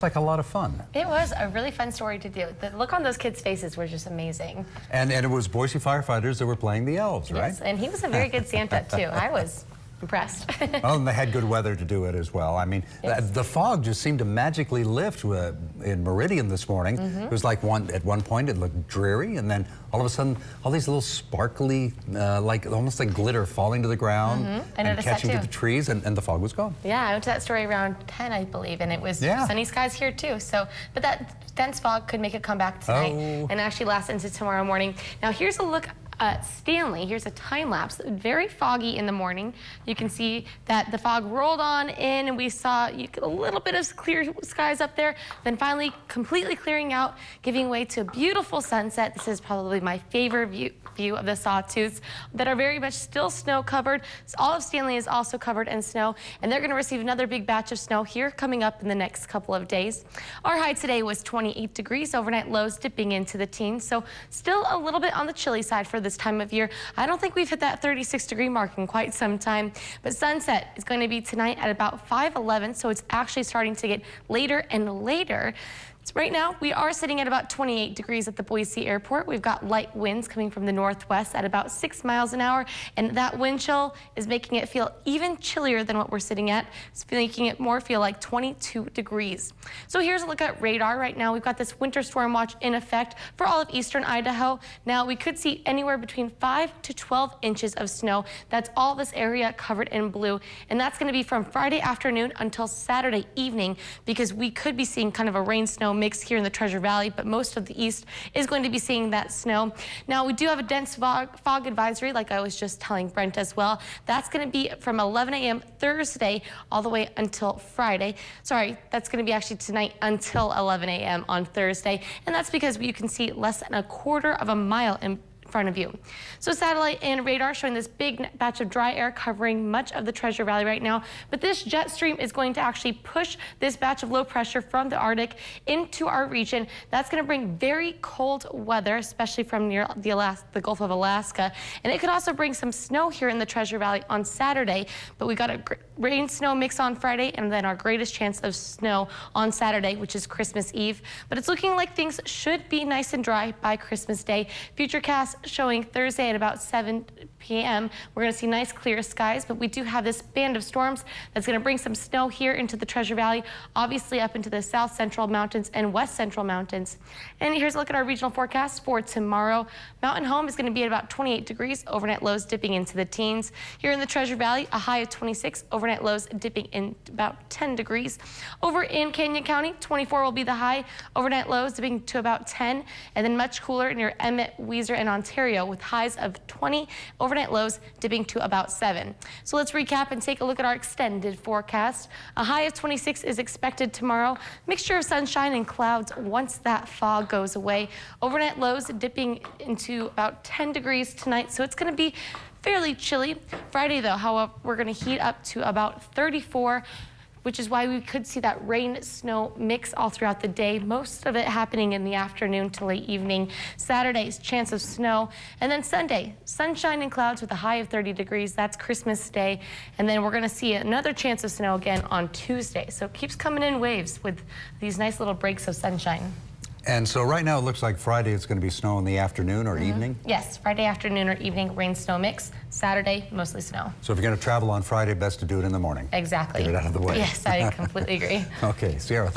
Like a lot of fun. It was a really fun story to do. The look on those kids' faces were just amazing. And it was Boise firefighters that were playing the elves, right? Yes, and he was a very good Santa, too. I was impressed. Well, and they had good weather to do it as well. I mean, yes. The fog just seemed to magically lift in Meridian this morning. It was like at one point it looked dreary, and then all of a sudden, all these little sparkly, almost like glitter falling to the ground and catching to the trees, and the fog was gone. Yeah, I went to that story around 10, I believe, and it was sunny skies here too. So, but that dense fog could make a comeback tonight and actually last into tomorrow morning. Now, here's a look at Stanley. Here's a time lapse. Very foggy in the morning. You can see that the fog rolled on in, and we saw a little bit of clear skies up there, then finally completely clearing out, giving way to a beautiful sunset. This is probably my favorite view of the Sawtooths that are very much still snow covered. So all of Stanley is also covered in snow, and they're going to receive another big batch of snow here coming up in the next couple of days. Our high today was 28 degrees, overnight lows dipping into the teens, so still a little bit on the chilly side for this time of year. I don't think we've hit that 36-degree mark in quite some time, but sunset is going to be tonight at about 5:11, so it's actually starting to get later and later. So right now, we are sitting at about 28 degrees at the Boise airport. We've got light winds coming from the northwest at about 6 miles an hour, and that wind chill is making it feel even chillier than what we're sitting at. It's making it more feel like 22 degrees. So here's a look at radar. Right now, we've got this winter storm watch in effect for all of eastern Idaho. Now, we could see anywhere between 5 to 12 inches of snow. That's all this area covered in blue, and that's going to be from Friday afternoon until Saturday evening, because we could be seeing kind of a rain-snow mix here in the Treasure Valley, but most of the east is going to be seeing that snow. Now, we do have a dense fog advisory, like I was just telling Brent as well. That's going to be from 11 a.m. Thursday all the way until Friday. Sorry, that's going to be actually tonight until 11 a.m. on Thursday, and that's because you can see less than a quarter of a mile in front of you. So satellite and radar showing this big batch of dry air covering much of the Treasure Valley right now, but this jet stream is going to actually push this batch of low pressure from the Arctic into our region. That's going to bring very cold weather, especially from near the Gulf of Alaska, and it could also bring some snow here in the Treasure Valley on Saturday, but we got a rain snow mix on Friday, and then our greatest chance of snow on Saturday, which is Christmas Eve. But it's looking like things should be nice and dry by Christmas Day. Futurecast showing Thursday at about 7 p.m. We're going to see nice clear skies, but we do have this band of storms that's going to bring some snow here into the Treasure Valley, obviously up into the south central mountains and west central mountains. And here's a look at our regional forecast for tomorrow. Mountain Home is going to be at about 28 degrees, overnight lows dipping into the teens. Here in the Treasure Valley, a high of 26, overnight lows dipping in about 10 degrees. Over in Canyon County, 24 will be the high, overnight lows dipping to about 10, and then much cooler near Emmett, Weiser, and Ontario with highs of 20, overnight lows dipping to about 7. So let's recap and take a look at our extended forecast. A high of 26 is expected tomorrow. Mixture of sunshine and clouds once that fog goes away. Overnight lows dipping into about 10 degrees tonight, so it's going to be fairly chilly. Friday, though, however, we're going to heat up to about 34, which is why we could see that rain-snow mix all throughout the day, most of it happening in the afternoon to late evening. Saturday's chance of snow, and then Sunday, sunshine and clouds with a high of 30 degrees. That's Christmas Day, and then we're going to see another chance of snow again on Tuesday. So it keeps coming in waves with these nice little breaks of sunshine. And so right now it looks like Friday it's going to be snow in the afternoon or evening? Yes, Friday afternoon or evening, rain-snow mix. Saturday, mostly snow. So if you're going to travel on Friday, best to do it in the morning. Exactly. Get it out of the way. Yes, I completely agree. Okay, Sierra, thank you.